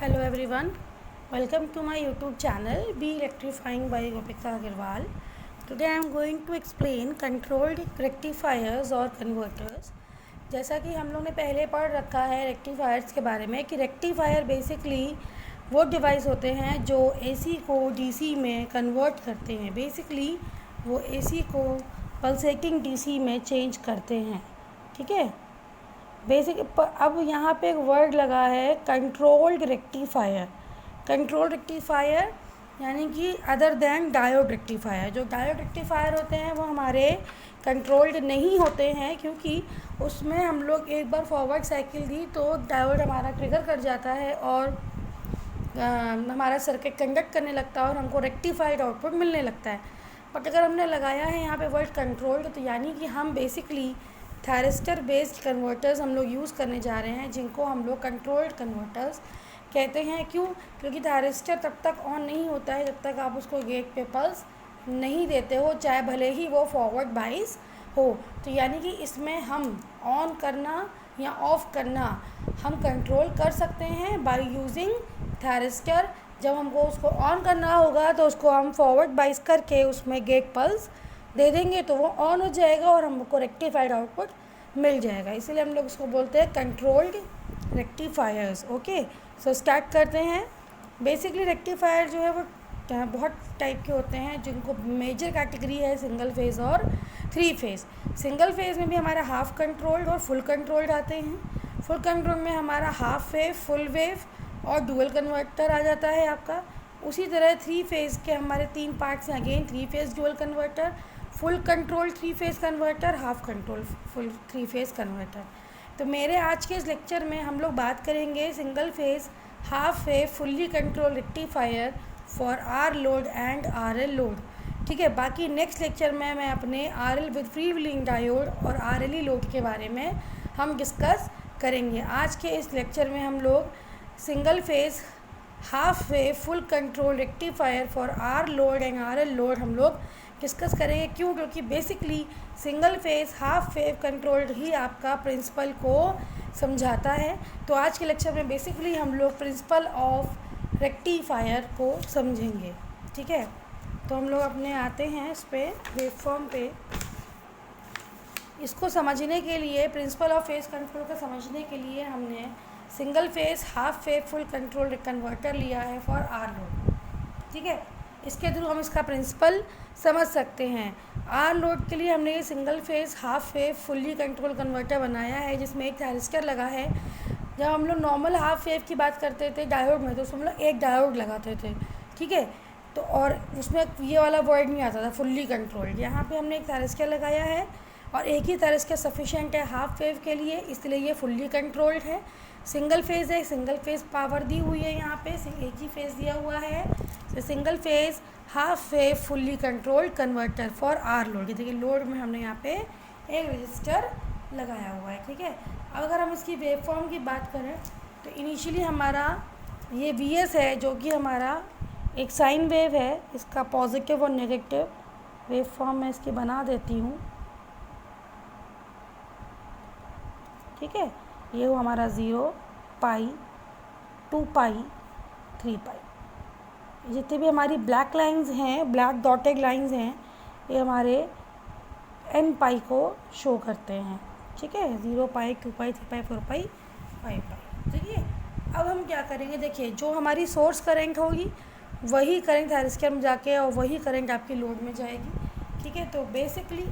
Hello everyone, welcome to my YouTube channel Be Electrifying by Gopika Agarwal. Today I am going to explain controlled rectifiers और converters. जैसा कि हम लोग ने पहले पढ़ रखा है रेक्टिफायर्स के बारे में कि रेक्टिफायर बेसिकली वो डिवाइस होते हैं जो AC को DC में कन्वर्ट करते हैं. बेसिकली वो AC को पल्सेटिंग DC में चेंज करते हैं. ठीक है. बेसिक अब यहाँ पे एक वर्ड लगा है कंट्रोल्ड रेक्टिफायर. कंट्रोल्ड रेक्टिफायर यानी कि अदर देन डायोड रेक्टिफायर. जो डायोड रेक्टिफायर होते हैं वो हमारे कंट्रोल्ड नहीं होते हैं क्योंकि उसमें हम लोग एक बार फॉरवर्ड साइकिल दी तो डायोड हमारा ट्रिगर कर जाता है और हमारा सर्किट कंडक्ट करने लगता है और हमको रेक्टिफाइड आउटपुट मिलने लगता है. बट अगर हमने लगाया है यहाँ पे वर्ड कंट्रोल्ड तो यानी कि हम बेसिकली थायरिस्टर बेस्ड कन्वर्टर्स हम लोग यूज़ करने जा रहे हैं जिनको हम लोग कंट्रोल्ड कन्वर्टर्स कहते हैं. क्यों? क्योंकि थायरिस्टर तब तक ऑन नहीं होता है जब तक आप उसको गेट पे पल्स नहीं देते हो, चाहे भले ही वो फॉरवर्ड बाइस हो. तो यानी कि इसमें हम ऑन करना या ऑफ़ करना हम कंट्रोल कर सकते हैं बाय यूजिंग थायरिस्टर. जब हमको उसको ऑन करना होगा तो उसको हम फॉरवर्ड बाइस करके उसमें गेट पल्स दे देंगे तो वो ऑन हो जाएगा और हमको रेक्टिफाइड आउटपुट मिल जाएगा. इसीलिए हम लोग उसको बोलते हैं controlled rectifiers. Okay, so start करते हैं. बेसिकली रेक्टिफायर जो है वो बहुत टाइप के होते हैं जिनको मेजर कैटेगरी है सिंगल फेज़ और 3 फेज़. सिंगल फेज़ में भी हमारा हाफ कंट्रोल्ड और फुल कंट्रोल्ड आते हैं. फुल कंट्रोल में हमारा हाफ वेव, फुल वेव और डुअल कन्वर्टर आ जाता है आपका. उसी तरह 3 फेज़ के हमारे 3 पार्ट्स हैं. Again 3 phase dual converter, full control 3 phase converter, half control full 3 phase converter. तो मेरे आज के इस लेक्चर में हम लोग बात करेंगे single phase half wave fully control rectifier for R load and R L load. ठीक है. बाकी नेक्स्ट लेक्चर में मैं अपने R L with free wheeling diode और आर एल ई लोड के बारे में हम डिस्कस करेंगे. आज के इस लेक्चर में हम लोग single phase half wave full control rectifier for R load and R L load हम लोग डिस्कस करेंगे. क्यों? क्योंकि basically single phase half wave controlled ही आपका प्रिंसिपल को समझाता है. तो आज के लेक्चर में बेसिकली हम लोग प्रिंसिपल ऑफ रेक्टिफायर को समझेंगे. ठीक है. तो हम लोग अपने आते हैं इस पे वेवफॉर्म पे. इसको समझने के लिए प्रिंसिपल ऑफ फेज़ कंट्रोल को समझने के लिए हमने single phase half wave full control converter लिया है फॉर आर लोड. ठीक है. इसके थ्रू हम इसका प्रिंसिपल समझ सकते हैं. आर लोड के लिए हमने ये single phase half wave fully control converter बनाया है जिसमें एक थायरिस्टर लगा है. जब हम लोग नॉर्मल हाफ वेव की बात करते थे डायोड में तो उसमें हम लोग एक डायोड लगाते थे. ठीक है. तो और उसमें ये वाला वर्ड नहीं आता था फुल्ली कंट्रोल्ड. यहाँ पे हमने एक थायरिस्टर लगाया है और एक ही थायरिस्टर सफिशेंट है हाफ वेव के लिए, इसलिए ये फुल्ली कंट्रोल्ड है. सिंगल फेज़ है, सिंगल फेज़ पावर दी हुई है. यहाँ पे एक ही फेज़ दिया हुआ है. तो single phase half wave fully controlled converter for R load. देखिए लोड में हमने यहाँ पे एक रजिस्टर लगाया हुआ है. ठीक है. अब अगर हम इसकी वेव फॉर्म की बात करें तो इनिशियली हमारा ये वी एस है जो कि हमारा एक साइन वेव है. इसका पॉजिटिव और नेगेटिव वेव फॉर्म मैं इसकी बना देती हूँ. ठीक है. ये हो हमारा 0 पाई 2 पाई 3 पाई. जितने भी हमारी ब्लैक लाइंस हैं, ब्लैक डॉटेड लाइंस हैं, ये हमारे एन पाई को शो करते हैं. ठीक है. 0 पाई 2 पाई 3 पाई 4 पाई 5 पाई. ठीक है. अब हम क्या करेंगे, देखिए जो हमारी सोर्स करंट होगी वही करंट थायरिस्टर में जाके और वही करंट आपकी लोड में जाएगी. ठीक है. तो बेसिकली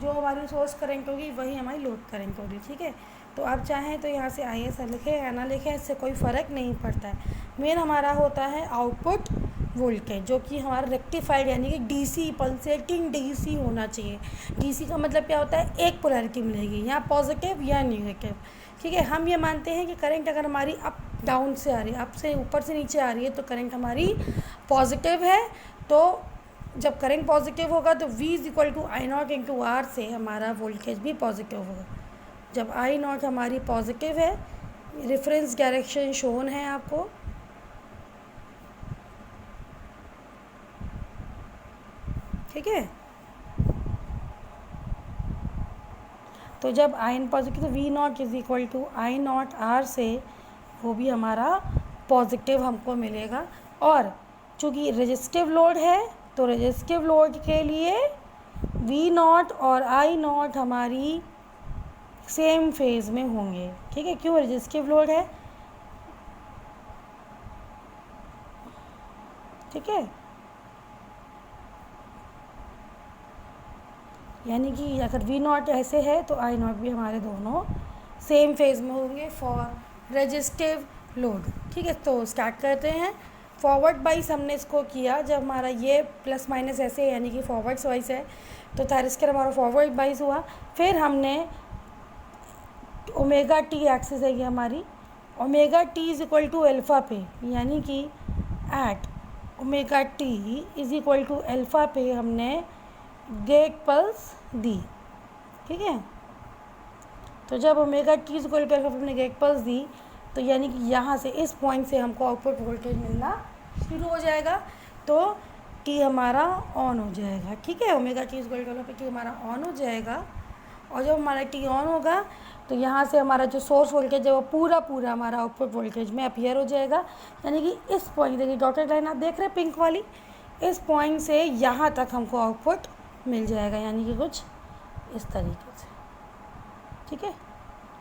जो हमारी सोर्स करंट होगी वही हमारी लोड करंट होगी. ठीक है. तो आप चाहें तो यहाँ से आई एस लिखें या ना लिखें, इससे कोई फ़र्क नहीं पड़ता है. मेन हमारा होता है आउटपुट वोल्टेज जो कि हमारा रेक्टिफाइड यानी कि डीसी पल्सेटिंग डीसी होना चाहिए. डीसी का मतलब क्या होता है, एक पोलैरिटी मिलेगी, या पॉजिटिव या नेगेटिव. ठीक है. हम ये मानते हैं कि करंट अगर हमारी अप डाउन से आ रही है, अप से ऊपर से नीचे आ रही है तो करंट हमारी पॉजिटिव है. तो जब करंट पॉजिटिव होगा तो V = I0 इंटू आर से हमारा वोल्टेज भी पॉजिटिव होगा. जब I0 हमारी पॉजिटिव है, रेफरेंस डायरेक्शन शोन है आपको. ठीक है. तो जब I पॉजिटिव तो V0 = I0 R से वो भी हमारा पॉजिटिव हमको मिलेगा। और चूँकि रेजिस्टिव लोड है तो रेजिस्टिव लोड के लिए वी नॉट और आई नॉट हमारी सेम फेज में होंगे। ठीक है, क्यों? रेजिस्टिव लोड है। ठीक है, यानी कि अगर वी नॉट ऐसे है तो आई नॉट भी हमारे दोनों सेम फेज में होंगे फॉर रेजिस्टिव लोड। ठीक है, तो स्टार्ट करते हैं। फॉरवर्ड बाइस हमने इसको किया जब हमारा ये प्लस माइनस ऐसे यानी कि फॉरवर्ड वाइस है तो थायरिस्टर हमारा फॉरवर्ड बाइस हुआ। फिर हमने ओमेगा टी एक्सिस है ये हमारी, omega t is equal to alpha पे, यानी कि at omega t is equal to alpha पे हमने गेट पल्स दी। ठीक है, तो जब omega t is equal to alpha पे हमने गेट पल्स दी तो यानी कि यहाँ से इस पॉइंट से हमको आउटपुट वोल्टेज मिलना शुरू हो जाएगा, तो टी हमारा ऑन हो जाएगा। ठीक है, omega t is equal to alpha पे टी हमारा ऑन हो जाएगा। और जब हमारा टी ऑन होगा तो यहाँ से हमारा जो सोर्स वोल्टेज है वो पूरा हमारा आउटपुट वोल्टेज में अपीयर हो जाएगा। यानी कि इस पॉइंट, देखिए डॉटेड लाइन आप देख रहे हैं पिंक वाली, इस पॉइंट से यहाँ तक हमको आउटपुट मिल जाएगा, यानी कि कुछ इस तरीके से। ठीक है,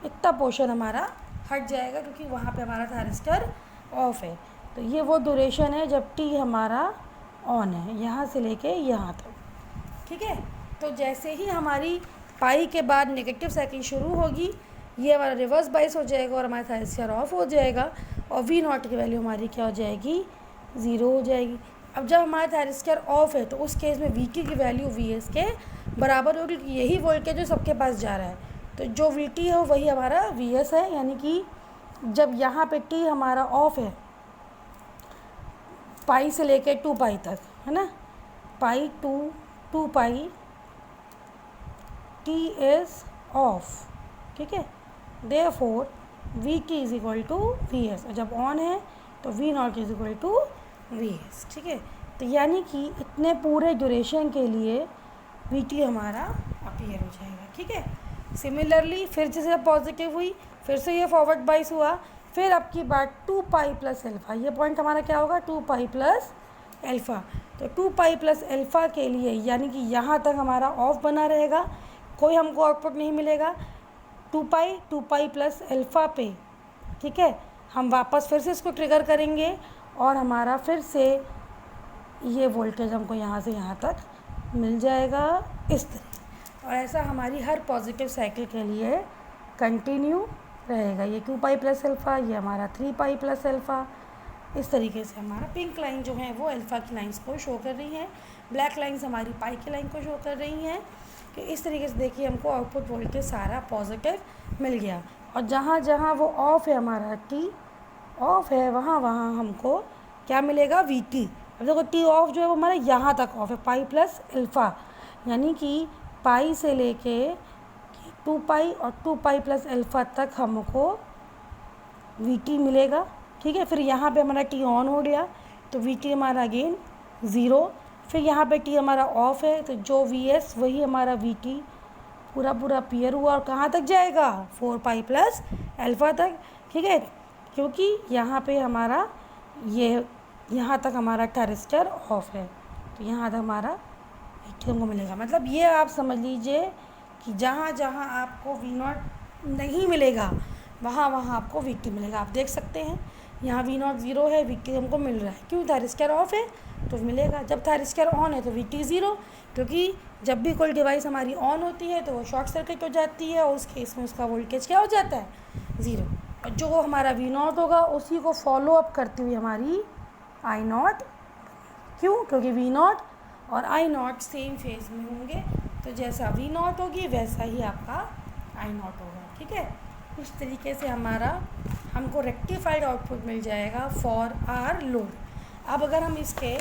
इतना पोर्शन हमारा हट जाएगा क्योंकि वहाँ पे हमारा थायरिस्टर ऑफ है। तो ये वो ड्यूरेशन है जब टी हमारा ऑन है, यहाँ से लेके यहाँ तक। ठीक है, तो जैसे ही हमारी पाई के बाद नेगेटिव साइकिल शुरू होगी ये हमारा रिवर्स बाइस हो जाएगा और हमारा थायरिस्टर ऑफ हो जाएगा और वी नॉट की वैल्यू हमारी क्या हो जाएगी? 0 हो जाएगी। अब जब हमारा थायरिस्टर ऑफ है तो उस केस में वी टी की वैल्यू वी एस के बराबर होगी, क्योंकि यही वोल्टेज जो सबके पास जा रहा है। तो जो वी टी है वही हमारा वी एस है, यानी कि जब यहाँ पे टी हमारा ऑफ है पाई से लेके 2 पाई तक, है ना, pi to pi T is off. ठीक है, therefore V T is equal to V S, और जब ऑन है तो V naught is equal to V S. ठीक है, तो यानी कि इतने पूरे ड्यूरेशन के लिए वी टी हमारा अपीयर हो जाएगा। ठीक है, सिमिलरली फिर जैसे पॉजिटिव हुई फिर से ये फॉरवर्ड बाइस हुआ, फिर अब की बात 2 पाई प्लस एल्फ़ा, ये पॉइंट हमारा क्या होगा? 2 पाई प्लस एल्फ़ा। तो 2 पाई प्लस एल्फ़ा के लिए यानी कि यहाँ तक हमारा ऑफ बना रहेगा, कोई हमको आउटपुट नहीं मिलेगा। 2 पाई प्लस एल्फ़ा पे, ठीक है, हम वापस फिर से इसको ट्रिगर करेंगे और हमारा फिर से ये वोल्टेज हमको यहाँ से यहाँ तक मिल जाएगा इस तरह। और ऐसा हमारी हर पॉजिटिव साइकिल के लिए कंटिन्यू रहेगा। ये 2 पाई प्लस एल्फ़ा, ये हमारा 3 पाई प्लस एल्फ़ा, इस तरीके से हमारा पिंक लाइन जो है वो अल्फ़ा की लाइंस को शो कर रही है, ब्लैक लाइंस हमारी पाई की लाइन को शो कर रही हैं। कि इस तरीके से देखिए हमको आउटपुट वोल्टेज सारा पॉजिटिव मिल गया। और जहाँ जहाँ वो ऑफ है, हमारा टी ऑफ है, वहाँ वहाँ हमको क्या मिलेगा? We T. अब देखो टी ऑफ जो है वो हमारा यहाँ तक ऑफ है, पाई प्लस एल्फ़ा, यानी कि पाई से लेके 2 पाई और 2 पाई प्लस एल्फ़ा तक हमको वी टी मिलेगा। ठीक है, फिर यहाँ पे हमारा टी ऑन हो गया तो वी टी हमारा अगेन 0। फिर यहाँ पे टी हमारा ऑफ है तो जो वी एस वही हमारा वी टी पूरा अपीयर हुआ और कहाँ तक जाएगा? 4 पाई प्लस एल्फ़ा तक। ठीक है, क्योंकि यहाँ पे हमारा ये यहाँ तक हमारा थायरिस्टर ऑफ है तो यहाँ तक हमारा वी टी हमको मिलेगा। मतलब ये आप समझ लीजिए कि जहाँ जहाँ आपको वी नॉट नहीं मिलेगा वहाँ वहाँ आपको वी टी मिलेगा। आप देख सकते हैं यहाँ वी नॉट 0 है, वी टी हमको मिल रहा है, क्यों? थायरिस्टर ऑफ है तो मिलेगा। जब थायरिस्टर ऑन है तो वी टी 0, क्योंकि जब भी कोई डिवाइस हमारी ऑन होती है तो वो शॉर्ट सर्किट हो जाती है और उस केस में उसका वोल्टेज क्या हो जाता है? 0। और जो हमारा वी नॉट होगा उसी को फॉलो अप करती हुई हमारी आई नॉट, क्यों? क्योंकि वी नॉट और आई नॉट सेम फेज में होंगे, तो जैसा वी नॉट होगी वैसा ही आपका आई नॉट होगा। ठीक है, इस तरीके से हमको रेक्टिफाइड आउटपुट मिल जाएगा फॉर आर लोड। अब अगर हम इसके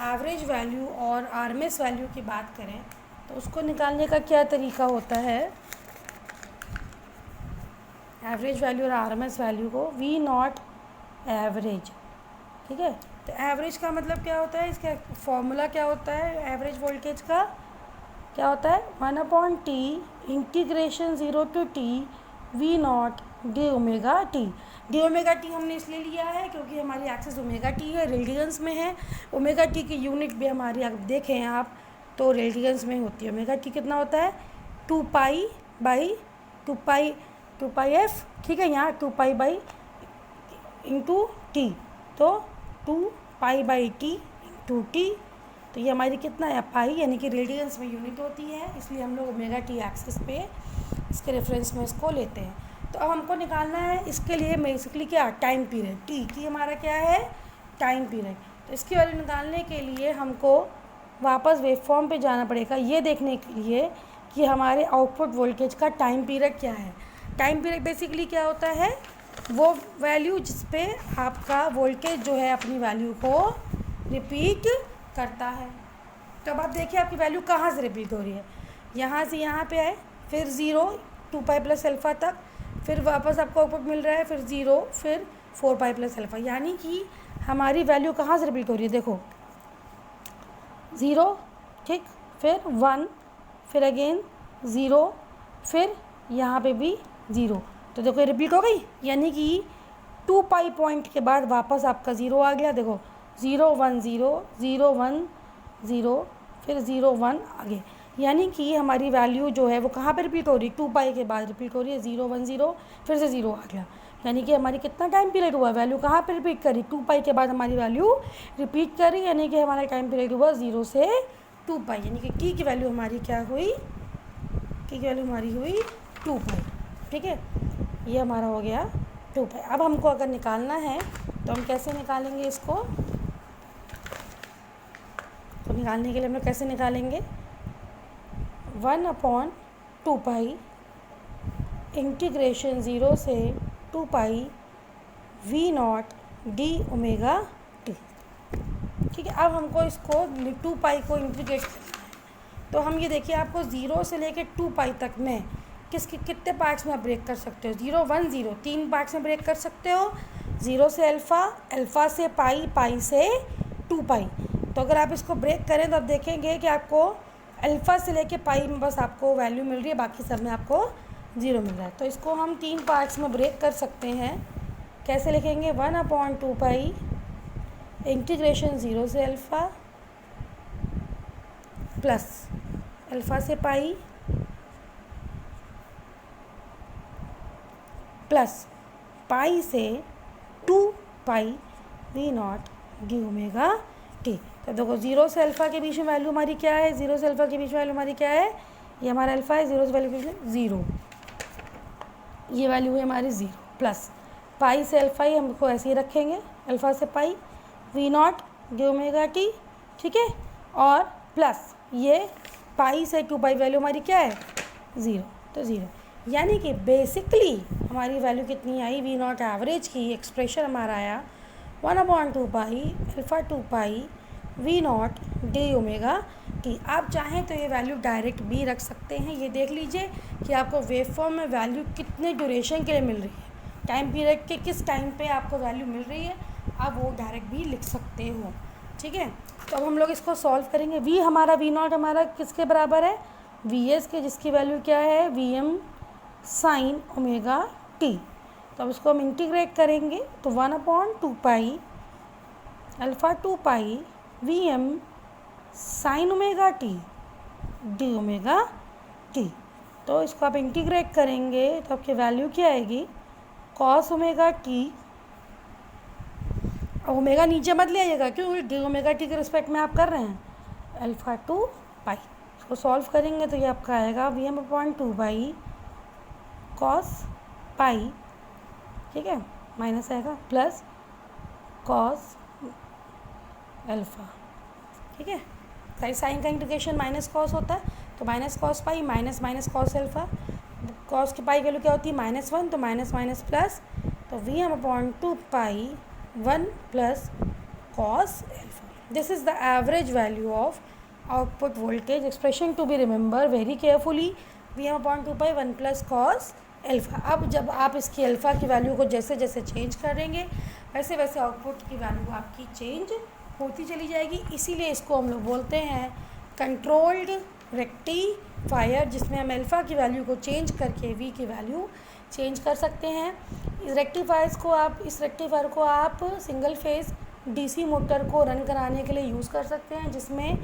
एवरेज वैल्यू और आरएमएस वैल्यू की बात करें तो उसको निकालने का क्या तरीका होता है? एवरेज वैल्यू और आरएमएस वैल्यू को वी नॉट एवरेज, ठीक है, तो एवरेज का मतलब क्या होता है? इसका फॉर्मूला क्या होता है? एवरेज वोल्टेज का क्या होता है? 1/t integration 0 to t V naught D omega t. D omega t हमने इसलिए लिया है क्योंकि हमारी एक्सिस ओमेगा टी है, रेडियंस में है। ओमेगा टी की यूनिट भी हमारी अगर देखें आप तो रेडियंस में होती है। ओमेगा टी कितना होता है 2 पाई बाई 2 पाई एफ, ठीक है, यहाँ 2 पाई बाई इंटू टी, तो 2 pi by T into T, तो ये हमारी कितना है पाई, यानी कि रेडियंस में यूनिट होती है, इसलिए हम लोग ओमेगा टी एक्सिस पे इसके रेफरेंस में इसको लेते हैं। तो अब हमको निकालना है इसके लिए बेसिकली क्या, टाइम पीरियड। टी हमारा क्या है, टाइम पीरियड। तो इसकी वैल्यू निकालने के लिए हमको वापस वेव फॉर्म पे जाना पड़ेगा, ये देखने के लिए कि हमारे आउटपुट वोल्टेज का टाइम पीरियड क्या है। टाइम पीरियड बेसिकली क्या होता है, वो वैल्यू जिस पे आपका वोल्टेज जो है अपनी वैल्यू को रिपीट करता है। तो अब आप देखिए आपकी वैल्यू कहाँ से रिपीट हो रही है, यहाँ से यहाँ पे है, फिर 0 2 पाई प्लस अल्फ़ा तक, फिर वापस आपको आउटपुट मिल रहा है, फिर 0, फिर 4 पाई प्लस अल्फ़ा, यानी कि हमारी वैल्यू कहाँ से रिपीट हो रही है, देखो 0, ठीक, फिर 1, फिर अगेन 0, फिर यहाँ पे भी 0, तो देखो ये रिपीट हो गई, यानी कि 2 पाई पॉइंट के बाद वापस आपका 0 आ गया। देखो 0 1 0 0 1 0, फिर 0 1 आगे, यानी कि हमारी वैल्यू जो है वो कहाँ पे रिपीट हो रही है, 2 पाई के बाद रिपीट हो रही है। 0 1 0, फिर से 0 आ गया, यानी कि हमारी कितना टाइम पीरियड हुआ, वैल्यू कहाँ पे रिपीट करी, 2 पाई के बाद हमारी वैल्यू रिपीट करी, यानी कि हमारा टाइम पीरियड हुआ 0 से 2 पाई, यानी कि टी की वैल्यू हमारी क्या हुई, टी की वैल्यू हमारी हुई 2 पाई, ठीक है, ये हमारा हो गया 2 पाई। अब हमको अगर निकालना है तो हम कैसे निकालेंगे इसको, तो निकालने के लिए हम लोग कैसे निकालेंगे, 1/2 पाई इंटीग्रेशन 0 से 2 pi we naught D omega T, ठीक है। अब हमको इसको 2 पाई को इंटीग्रेट करना है, तो हम ये देखिए आपको 0 से लेके 2 पाई तक में कितने पार्ट्स में आप ब्रेक कर सकते हो, 0 1 0 3 पार्ट्स में ब्रेक कर सकते हो, 0 से अल्फ़ा, अल्फ़ा से पाई, पाई से 2 पाई। तो अगर आप इसको ब्रेक करें तो आप देखेंगे कि आपको अल्फ़ा से लेके पाई में बस आपको वैल्यू मिल रही है, बाकी सब में आपको 0 मिल रहा है। तो इसको हम 3 पार्ट्स में ब्रेक कर सकते हैं, कैसे लिखेंगे, 1/2 पाई इंटीग्रेशन 0 से अल्फ़ा प्लस अल्फ़ा से पाई प्लस पाई से 2 pi we naught D omega t. तो देखो 0 से अल्फ़ा के बीच में वैल्यू हमारी क्या है, 0 से अल्फ़ा के बीच में वैल्यू हमारी क्या है, ये हमारा अल्फ़ा है, 0 से वैल्यू के बीच में 0, ये वैल्यू है हमारी 0, प्लस पाई से अल्फ़ा ही हमको ऐसे ही रखेंगे, अल्फ़ा से pi we naught D omega T, ठीक है, और प्लस ये पाई से 2 पाई वैल्यू हमारी क्या है 0, तो 0, यानी कि बेसिकली हमारी वैल्यू कितनी आई, वी नॉट एवरेज की एक्सप्रेशन हमारा आया 1/2 pi alpha 2 pi we naught D omega t. आप चाहें तो ये वैल्यू डायरेक्ट भी रख सकते हैं, ये देख लीजिए कि आपको वेव फॉर्म में वैल्यू कितने ड्यूरेशन के लिए मिल रही है, टाइम पीरियड के किस टाइम पे आपको वैल्यू मिल रही है, आप वो डायरेक्ट भी लिख सकते हो, ठीक है। तो अब हम लोग इसको सॉल्व करेंगे। वी हमारा वी नॉट हमारा किसके बराबर है, वी एस के, जिसकी वैल्यू क्या है v m sine omega t. तो अब इसको हम इंटीग्रेट करेंगे, तो 1/2 pi alpha 2 pi v m sine omega t d omega t. तो इसको आप इंटीग्रेट करेंगे तो आपकी वैल्यू क्या आएगी, कॉस ओमेगा टी, ओमेगा नीचे मत ले आइएगा क्यों, डी ओमेगा टी के रिस्पेक्ट में आप कर रहे हैं, अल्फ़ा 2 पाई। इसको सॉल्व करेंगे तो ये आपका आएगा Vm/2 पाई कॉस पाई, ठीक है, माइनस आएगा प्लस कॉस अल्फ़ा, ठीक है, साइन का इंटीग्रेशन माइनस कॉस होता है, तो minus cos pi minus minus cos alpha, cos की पाई वैल्यू क्या होती है -1, तो माइनस माइनस प्लस, तो Vm/2 pi 1 plus cos alpha. This is the average value of output voltage expression to be remember very carefully, Vm/2 pi 1 plus cos alpha. अब जब आप इसकी अल्फ़ा की वैल्यू को जैसे जैसे चेंज करेंगे वैसे वैसे आउटपुट की वैल्यू आपकी चेंज होती चली जाएगी, इसीलिए इसको हम लोग बोलते हैं कंट्रोल्ड रेक्टिफायर, जिसमें हम अल्फ़ा की वैल्यू को चेंज करके वी की वैल्यू चेंज कर सकते हैं। इस रेक्टिफायर को आप सिंगल फेज़ डीसी मोटर को रन कराने के लिए यूज़ कर सकते हैं, जिसमें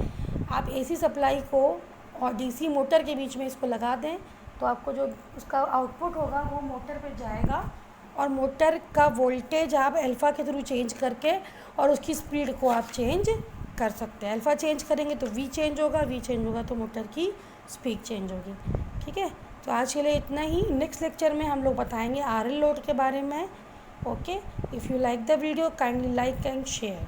आप एसी सप्लाई को और डीसी मोटर के बीच में इसको लगा दें, तो आपको जो उसका आउटपुट होगा वो मोटर पे जाएगा और मोटर का वोल्टेज आप अल्फ़ा के थ्रू चेंज करके और उसकी स्पीड को आप चेंज कर सकते हैं। अल्फ़ा चेंज करेंगे तो वी चेंज होगा तो मोटर की स्पीड चेंज होगी। ठीक है, तो आज के लिए इतना ही। नेक्स्ट लेक्चर में हम लोग बताएंगे आरएल लोड के बारे में। Okay, if you like the video kindly like and share.